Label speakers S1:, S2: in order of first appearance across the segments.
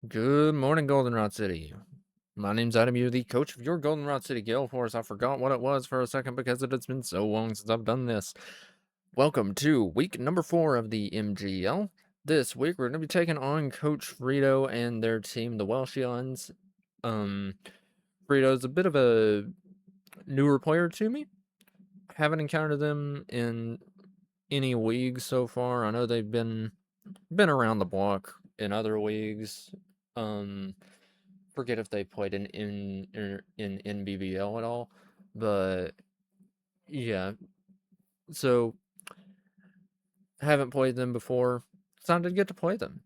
S1: Good morning, Goldenrod City. My name's Adamew, the coach of your Goldenrod City Galeforce. I forgot what it was for a second because it has been so long since I've done this. Welcome to week number 4 of the MGL. This week we're going to be taking on Coach Freedo and their team, the Welshians. Freedo's a bit of a newer player to me. Haven't encountered them in any leagues so far. I know they've been around the block in other leagues. Forget if they played in NBBL at all, but yeah. So haven't played them before. Excited to get to play them,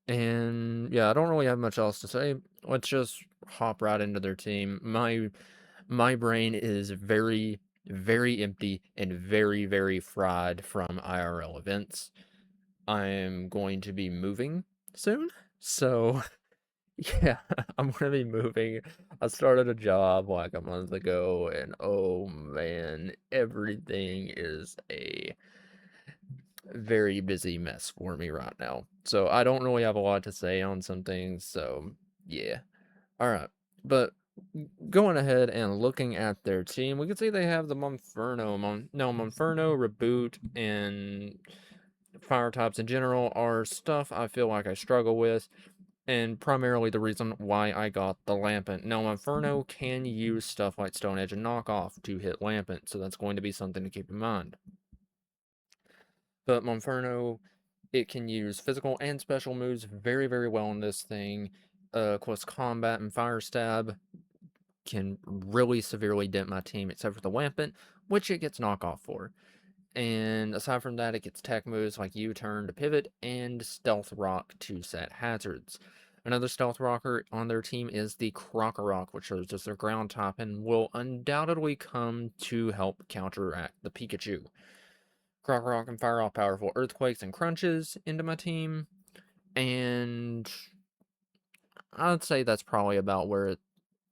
S1: and yeah, I don't really have much else to say. Let's just hop right into their team. My brain is very very empty and very very fried from IRL events. I'm going to be moving soon, so yeah, I'm gonna be moving. I started a job like a month ago, and oh man, everything is a very busy mess for me right now. So I don't really have a lot to say on some things, so yeah. Alright, but going ahead and looking at their team, we can see they have the Monferno, Monferno, Reboot, and Fire types in general are stuff I feel like I struggle with. And primarily the reason why I got the Lampent. Now, Monferno can use stuff like Stone Edge and Knockoff to hit Lampent, so that's going to be something to keep in mind. But Monferno, it can use physical and special moves very, very well in this thing. Close combat and Fire Stab can really severely dent my team, except for the Lampent, which it gets Knockoff for. And aside from that, it gets tech moves like U-turn to pivot and Stealth Rock to set hazards. Another Stealth Rocker on their team is the Krokorok, which is just their ground type and will undoubtedly come to help counteract the Pikachu. Krokorok can fire off powerful Earthquakes and Crunches into my team, and I'd say that's probably about where it,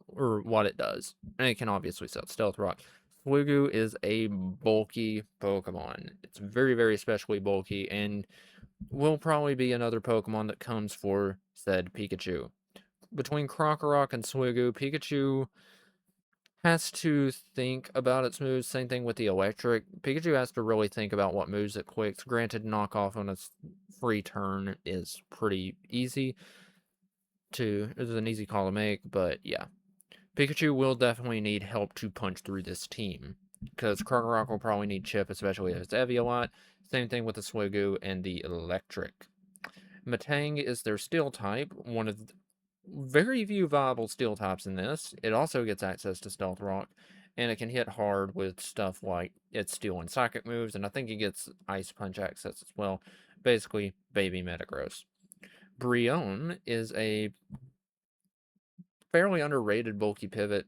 S1: or what it does. And it can obviously set Stealth Rock. Slugu is a bulky Pokemon. It's very, very especially bulky, and will probably be another Pokemon that comes for said Pikachu. Between Krokorok and Slugu, Pikachu has to think about its moves. Same thing with the Electric. Pikachu has to really think about what moves it clicks. Granted, knockoff on its free turn is pretty easy it's an easy call to make, but yeah. Pikachu will definitely need help to punch through this team, because Krokorok will probably need Chip, especially if it's heavy a lot. Same thing with the Swigu and the Electric. Matang is their Steel type, one of the very few viable Steel types in this. It also gets access to Stealth Rock, and it can hit hard with stuff like its Steel and Psychic moves, and I think it gets Ice Punch access as well. Basically, baby Metagross. Brionne is a fairly underrated bulky pivot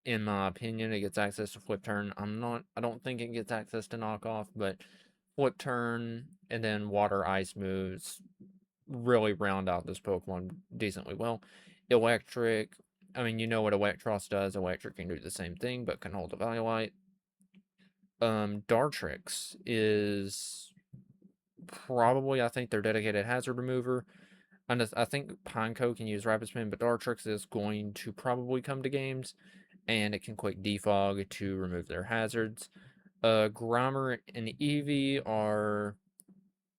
S1: in my opinion. It gets access to Flip Turn. I don't think it gets access to Knockoff, but Flip Turn and then Water Ice moves really round out this Pokemon decently well. Electric, I mean, you know what Electros does. Electric can do the same thing, but can hold a Valuite. Dartrix is probably, I think, their dedicated hazard remover. I think Pineco can use Rapid Spin, but Dartrix is going to probably come to games, and it can quick defog to remove their hazards. Grimer and Eevee are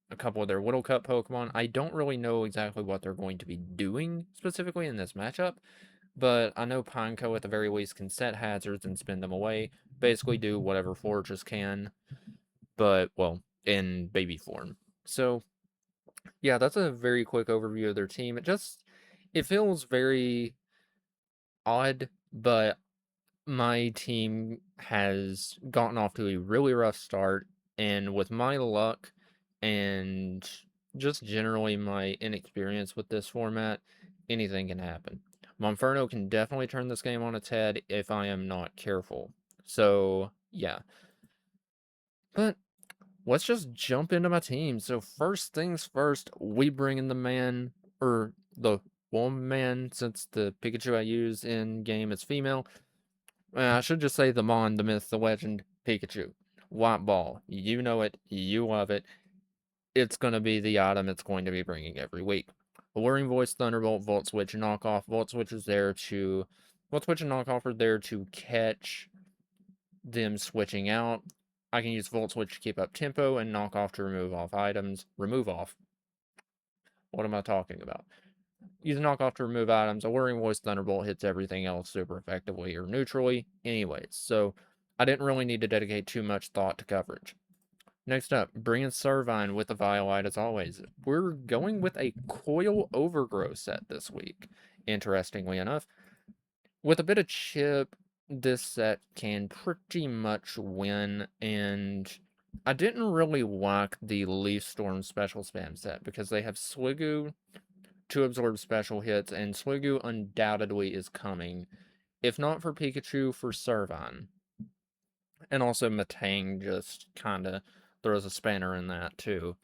S1: a couple of their Whittle Cup Pokemon. I don't really know exactly what they're going to be doing specifically in this matchup, but I know Pineco at the very least can set hazards and spin them away. Basically do whatever Fortress can, but, well, in baby form. So, yeah, that's a very quick overview of their team. It feels very odd, but my team has gotten off to a really rough start, and with my luck and just generally my inexperience with this format, anything can happen. Monferno can definitely turn this game on its head if I am not careful. So, yeah. But let's just jump into my team. So, first things first, we bring in the man, or the woman, since the Pikachu I use in game is female. I should just say the Mon, the myth, the legend, Pikachu. White Ball. You know it. You love it. It's going to be the item it's going to be bringing every week. Alluring Voice, Thunderbolt, Volt Switch, Knockoff. Volt Switch and Knockoff are there to catch them switching out. I can use Volt Switch to keep up tempo and Knockoff to remove off items. Remove off. What am I talking about? Use Knockoff to remove items. Alluring Voice, Thunderbolt hits everything else super effectively or neutrally. Anyways, so I didn't really need to dedicate too much thought to coverage. Next up, bring in Servine with the Violite as always. We're going with a Coil Overgrowth set this week, interestingly enough. With a bit of chip, this set can pretty much win, and I didn't really like the Leaf Storm special spam set because they have Sliggoo to absorb special hits, and Sliggoo undoubtedly is coming. If not for Pikachu, for Servine. And also Matang just kind of throws a spanner in that too.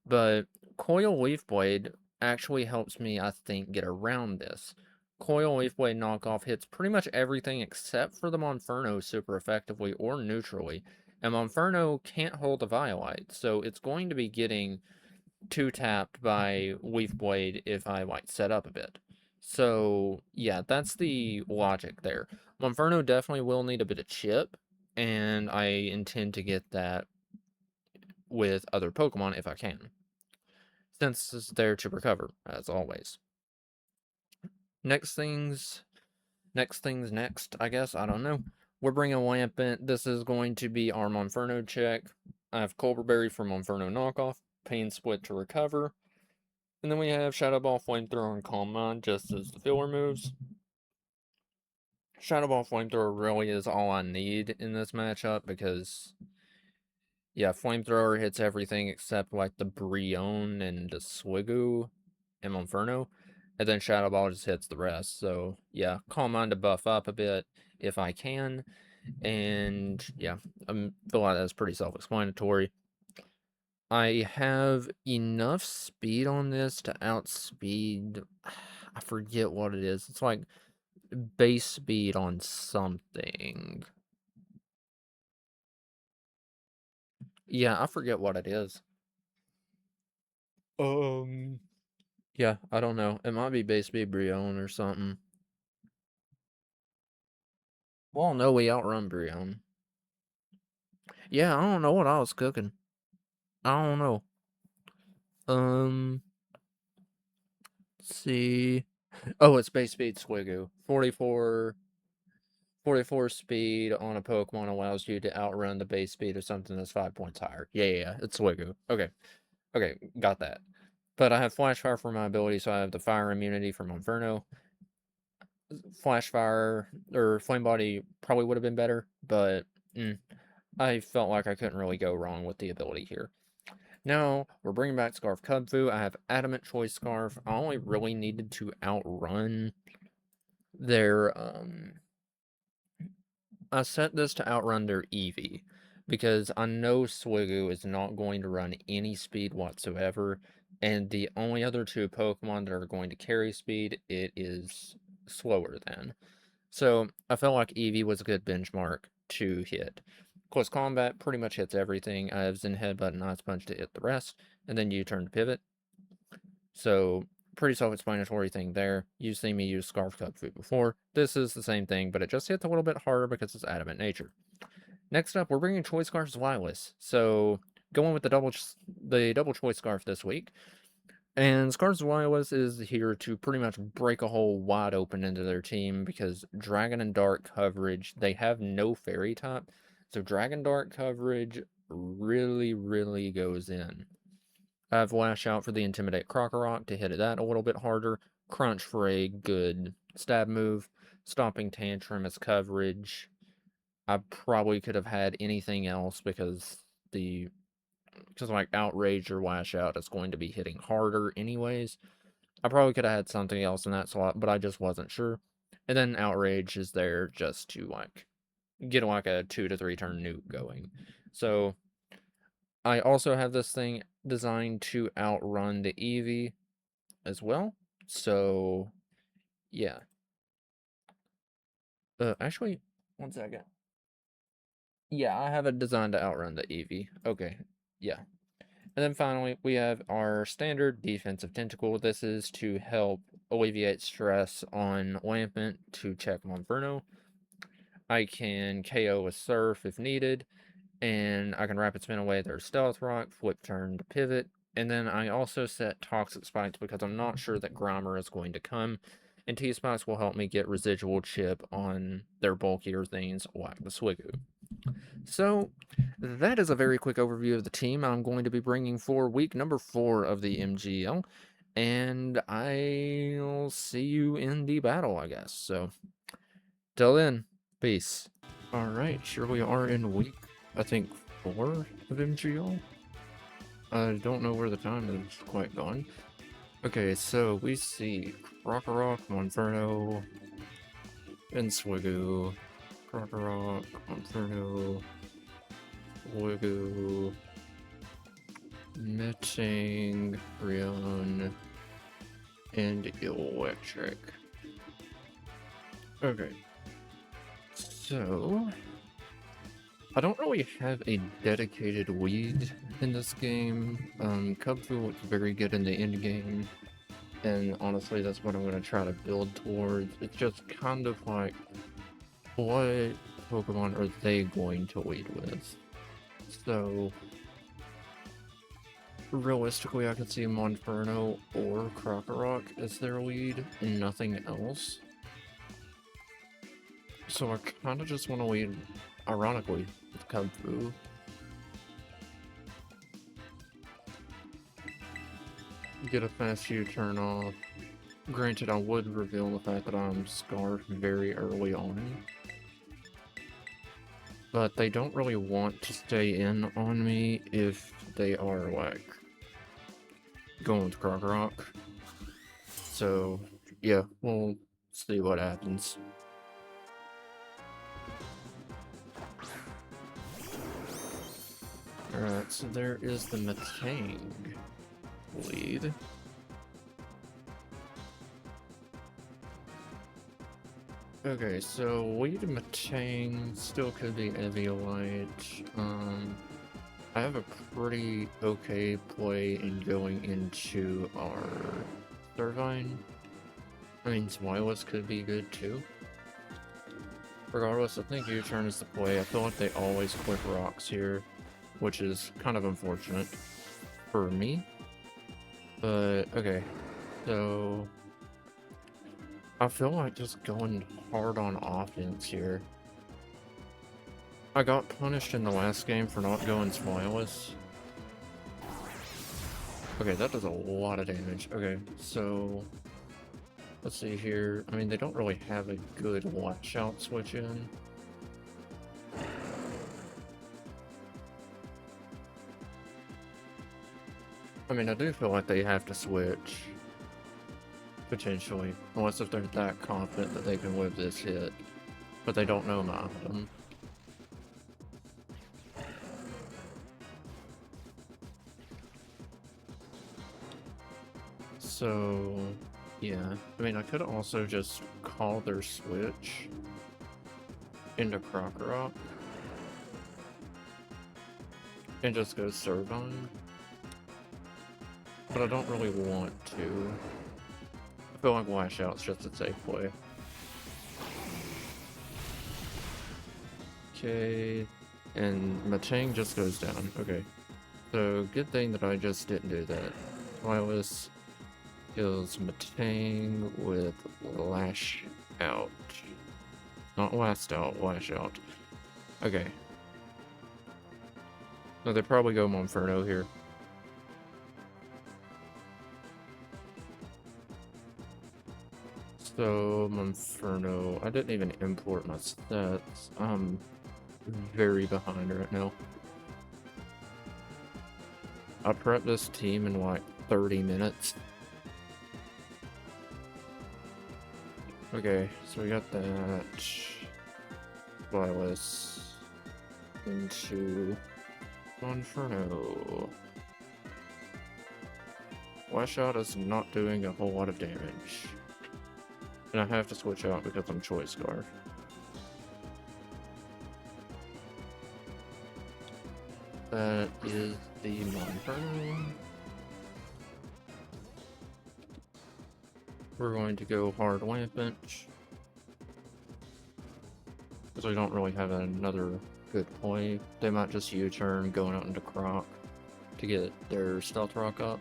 S1: But Coil Leaf Blade actually helps me, I think, get around this. Coil Leaf Blade knockoff hits pretty much everything except for the Monferno super effectively or neutrally. And Monferno can't hold a Violite, so it's going to be getting 2-tapped by Leaf Blade if I set up a bit. So yeah, that's the logic there. Monferno definitely will need a bit of chip, and I intend to get that with other Pokemon if I can, since it's there to recover, as always. Next, I guess, I don't know. We're bringing Lampent. This is going to be our Monferno check. I have Colberberry for Monferno knockoff, Pain Split to recover, and then we have Shadow Ball, Flamethrower, and Calm Mind just as the filler moves. Shadow Ball, Flamethrower really is all I need in this matchup because, yeah, Flamethrower hits everything except the Brionne and the Sliggoo and Monferno, and then Shadow Ball just hits the rest. So yeah, Calm Mind to buff up a bit if I can, and yeah, I feel like that's pretty self-explanatory. I have enough speed on this to outspeed. I forget what it is. It's base speed on something. Yeah, I forget what it is. Yeah, I don't know. It might be base speed Brionne or something. Well, no, we outrun Brionne. Yeah, I don't know what I was cooking. I don't know. Let's see. Oh, it's base speed Sliggoo. 44 speed on a Pokemon allows you to outrun the base speed of something that's 5 points higher. Yeah, it's Sliggoo. Okay, got that. But I have Flash Fire for my ability, so I have the Fire immunity from Monferno. Flash Fire or Flame Body probably would have been better, but I felt like I couldn't really go wrong with the ability here. Now, we're bringing back Scarf Kung-Fu. I have Adamant Choice Scarf. I only really needed to outrun their, I set this to outrun their Eevee, because I know Sliggoo is not going to run any speed whatsoever, and the only other two Pokemon that are going to carry speed, it is slower than. So, I felt like Eevee was a good benchmark to hit. Close Combat pretty much hits everything. I have Zen Headbutt and Ice Punch to hit the rest, and then U-turn to pivot. So, pretty self-explanatory thing there. You've seen me use Scarf Kung-Fu before. This is the same thing, but it just hits a little bit harder because it's adamant nature. Next up, we're bringing Choice Scarf's Wireless. So, going with the double Choice Scarf this week. And Scarf's Wireless is here to pretty much break a hole wide open into their team because Dragon and Dark coverage, they have no Fairy type. So Dragon Dark coverage really goes in. I have Lash Out for the Intimidate Krokorok to hit that a little bit harder. Crunch for a good stab move. Stomping Tantrum as coverage. I probably could have had anything else because Outrage or Lash Out is going to be hitting harder anyways. I probably could have had something else in that slot, but I just wasn't sure. And then Outrage is there just to get a 2 to 3 turn nuke going. So I also have this thing designed to outrun the Eevee as well. So yeah. Actually, one second. Yeah, I have it designed to outrun the Eevee. Okay, yeah. And then finally, we have our standard defensive tentacle. This is to help alleviate stress on Lampent to check Monferno. I can KO with Surf if needed, and I can rapid spin away their Stealth Rock, flip turn to pivot, and then I also set Toxic Spikes because I'm not sure that Grimer is going to come, and T-Spikes will help me get residual chip on their bulkier things like the Swigoo. So, that is a very quick overview of the team I'm going to be bringing for week number 4 of the MGL, and I'll see you in the battle, I guess. So, till then, peace. Alright, here we are in week, I think, 4 of MGL? I don't know where the time is quite gone. Okay, so we see Krokorok, Monferno, and Swigoo. Krokorok, Monferno, Swigoo, Metting, Rion, and Electric. Okay. So, I don't really have a dedicated weed in this game. Kubfu looks very good in the end game, and honestly, that's what I'm going to try to build towards. It's just kind of like, what Pokemon are they going to lead with? So, realistically, I could see Monferno or Krokorok as their lead, and nothing else. So I kind of just want to lead, ironically, with Kubfu. Get a fast U-turn off. Granted, I would reveal the fact that I'm Scarf very early on. But they don't really want to stay in on me if they are, like, going with Krokorok. So, yeah, we'll see what happens. Alright, so there is the Metang lead. Okay, so lead Metang still could be Eviolite. I have a pretty okay play in going into our Servine. I mean, Smileless could be good too. Regardless, I think U-turn is the play. I feel like they always click rocks here, which is kind of unfortunate for me. But, okay, so I feel like just going hard on offense here. I got punished in the last game for not going Smileless. Okay, that does a lot of damage. Okay, so let's see here. I mean, they don't really have a good watch-out switch in. I mean, I do feel like they have to switch. Potentially. Unless if they're that confident that they can whip this hit. But they don't know my item. So, yeah. I mean, I could also just call their switch into Krokorok. And just go Servine. But I don't really want to. I feel like Lash Out's just a safe play. Okay, and Metang just goes down. Okay, so good thing that I just didn't do that. Wireless kills Metang with Lash Out. Not Last Out, Lash Out. Okay. No, they probably go Monferno here. So, Monferno, I didn't even import my stats. I'm very behind right now. I prepped this team in like 30 minutes. Okay, so we got that. Wireless into Monferno. Lash Out is not doing a whole lot of damage. And I have to switch out because I'm Choice Scarf. That is the Monferno. We're going to go hard Lampent, because we don't really have another good play. They might just U-turn going out into Croc to get their Stealth Rock up.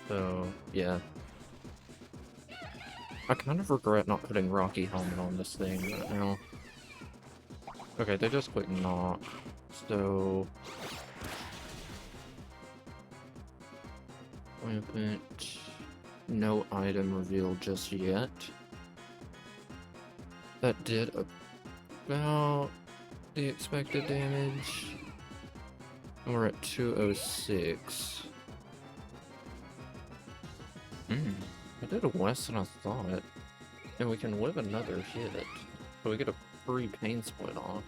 S1: So, yeah. I kind of regret not putting Rocky Helmet on this thing right now. Okay, they just click Knock. So... Lampent... No item revealed just yet. That did about the expected damage. And we're at 206. I did less than I thought. And we can live another hit. So we get a free pain split off.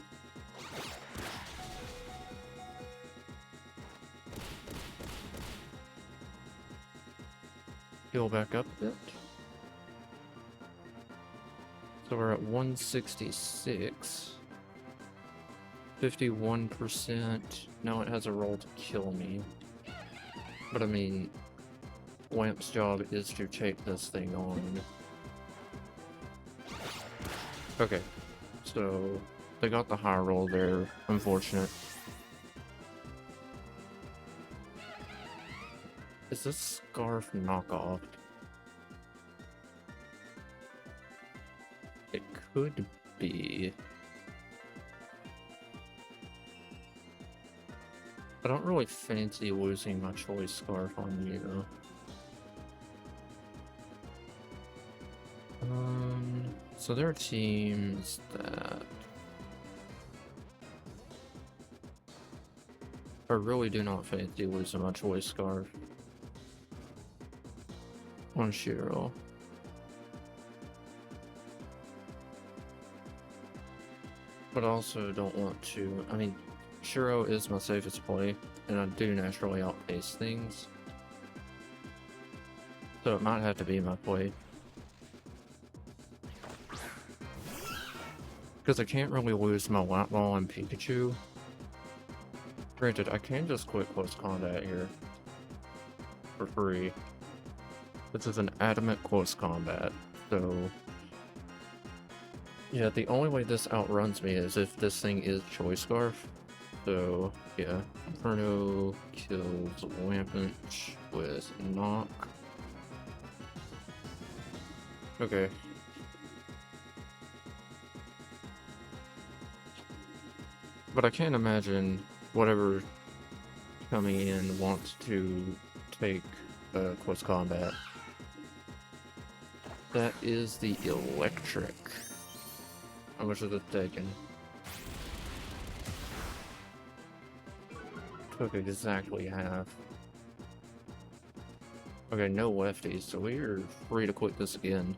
S1: Heal back up a bit. So we're at 166. 51%. Now it has a roll to kill me. But I mean, Lamp's job is to take this thing on. Okay, so they got the high roll there. Unfortunate. Is this Scarf knockoff? It could be. I don't really fancy losing my choice Scarf on you. So there are teams that I really do not fancy losing my choice Scarf on Shiro. But I also don't want to, I mean, Shiro is my safest play, and I do naturally outpace things. So it might have to be my play. Because I can't really lose my Light Ball and Pikachu. Granted, I can just quit close combat here. For free. This is an adamant close combat, so... Yeah, the only way this outruns me is if this thing is Choice Scarf. So, yeah. Inferno kills Lampent with Knock. Okay. But I can't imagine whatever coming in wants to take close combat. That is the electric. How much is it taken? Took exactly half. Okay, no lefties, so we're free to quit this again.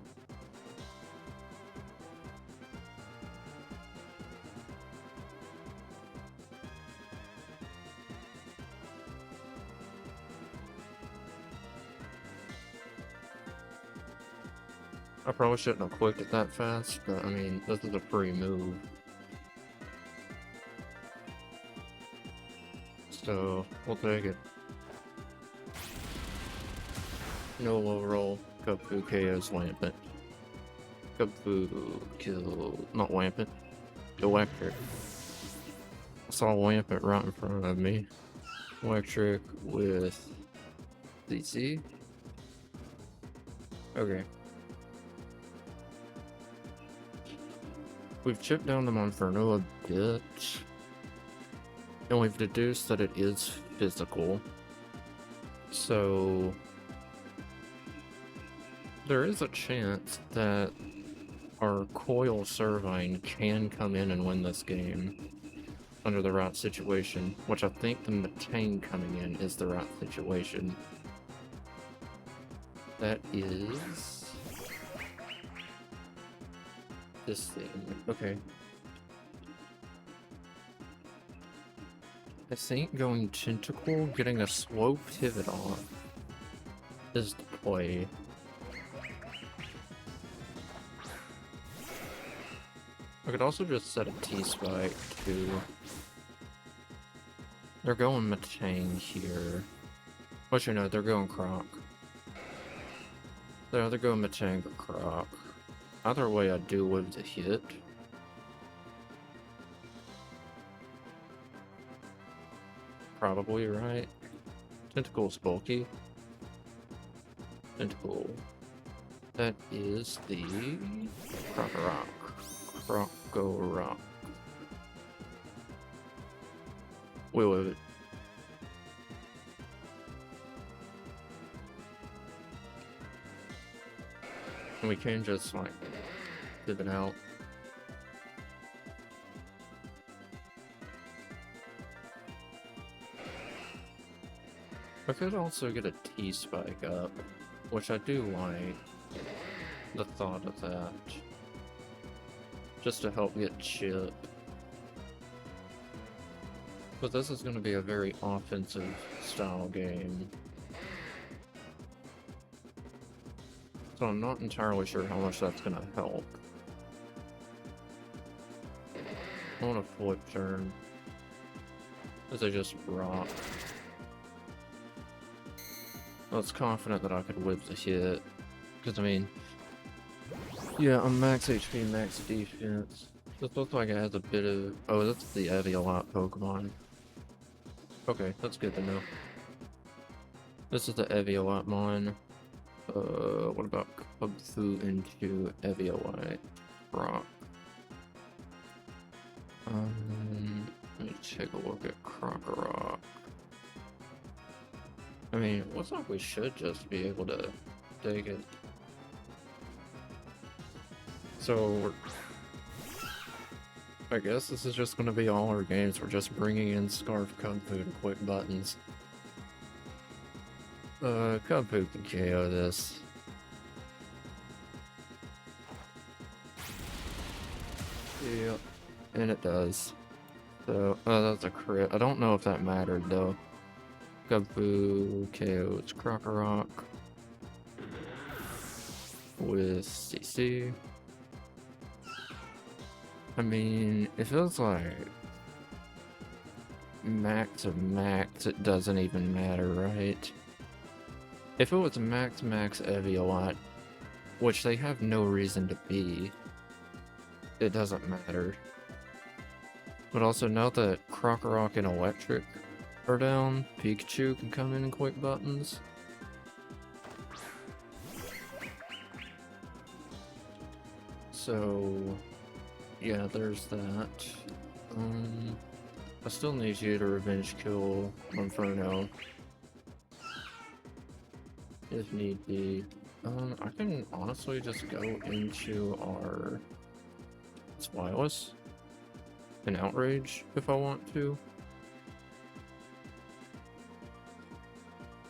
S1: I probably shouldn't have clicked it that fast, but I mean, this is a free move. So, we'll take it. No low roll. Goku KO's Lampent. Goku kill... not Lampent. Electric. I saw Lampent right in front of me. Electric with... CC? Okay. We've chipped down the Monferno a bit, and we've deduced that it is physical, so there is a chance that our Coil Servine can come in and win this game under the right situation, which I think the Matane coming in is the right situation. That is... this thing. Okay. I think going Tentacle, getting a slow pivot off is the play. I could also just set a T-spike too. They're going Matang here. What you know, they're going Croc. They're either going Matang or Croc. Either way, I do live to hit. Probably right. Tentacle's bulky. Tentacle. That is the Crocorock. Crocorock. We'll live it. And we can just like live it out. I could also get a T-spike up, which I do like the thought of that. Just to help get chip. But this is going to be a very offensive style game. So I'm not entirely sure how much that's going to help. I want a flip turn. As I just rock. I was confident that I could whip the hit. Because, I mean... Yeah, I'm max HP, max defense. This looks like it has a bit of... Oh, that's the Eviolite Pokemon. Okay, that's good to know. This is the Eviolite mine. What about Kubfu into Eviolite Rock? Let me take a look at Crocorock. I mean, it looks like we should just be able to take it. So, I guess this is just going to be all our games. We're just bringing in Scarf Kubfu to quick buttons. Kubfu can KO this. Yeah, and it does. So, that's a crit. I don't know if that mattered though. Kubfu KO's Crocorock with CC. I mean, it feels like max of max, it doesn't even matter, right? If it was max Eviolite, which they have no reason to be, it doesn't matter. But also, now that Crocorock and Electric are down, Pikachu can come in and quick buttons. So, yeah, there's that. I still need you to revenge kill Monferno. If need be. I can honestly just go into our Spyless and Outrage if I want to.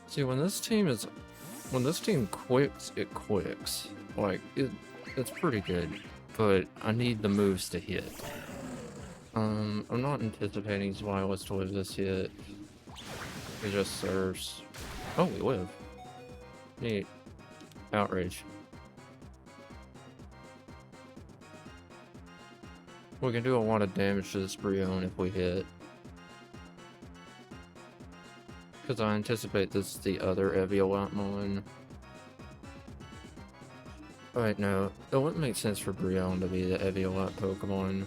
S1: See, when this team quicks, it quicks. Like, it's pretty good, but I need the moves to hit. I'm not anticipating Spyless to live this hit. It just serves. Oh, we live. Neat. Outrage. We can do a lot of damage to this Brion if we hit. Because I anticipate this is the other Eviolite one. Alright, no. It wouldn't make sense for Brion to be the Eviolite Pokemon.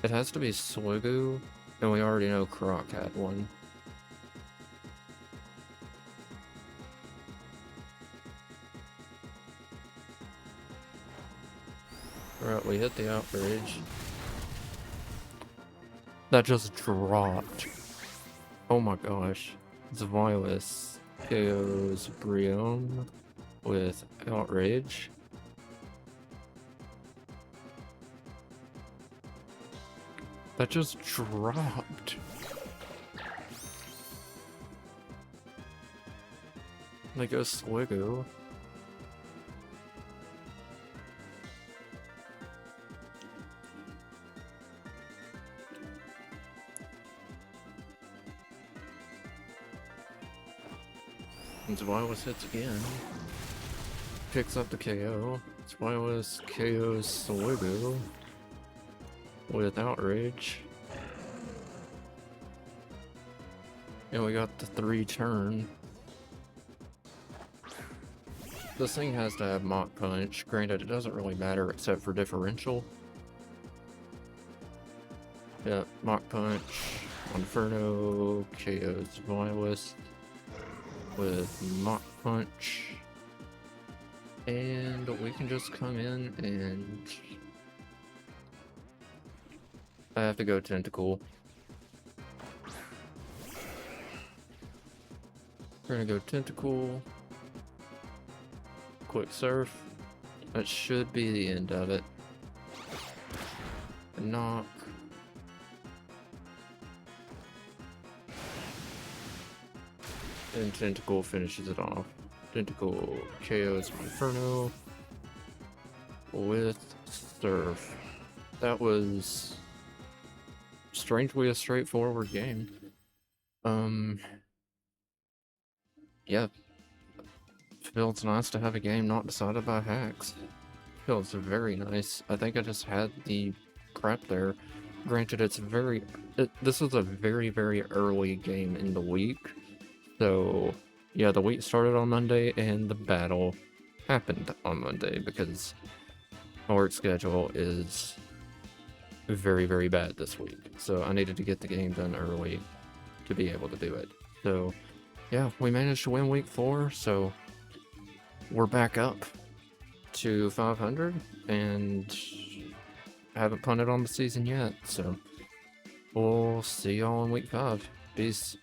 S1: It has to be Sliggoo, and we already know Croc had one. Alright, we hit the Outrage. That just dropped. Oh my gosh. Spyless KO's Brion with Outrage. That just dropped. They go Sliggoo. And Spyless hits again. Picks up the KO. Spyless KO's Sliggoo. with Outrage. And we got the 3 turn. This thing has to have Mach Punch. Granted, it doesn't really matter except for differential. Yeah, Mach Punch. Monferno KO's Vilist with Mach Punch. And we can just come in and... I have to go Tentacle. We're gonna go Tentacle. Quick Surf. That should be the end of it. Knock. And Tentacle finishes it off. Tentacle KOs Monferno with Surf. That was strangely a straightforward game. Yeah. Feels nice to have a game not decided by hacks. Feels very nice. I think I just had the prep there. Granted, this was a very, very early game in the week. So, yeah, the week started on Monday and the battle happened on Monday because my work schedule is very, very bad this week. So I needed to get the game done early to be able to do it. So, yeah, we managed to win week 4, so we're back up to 500 and haven't punted on the season yet. So we'll see y'all in week 5. Peace.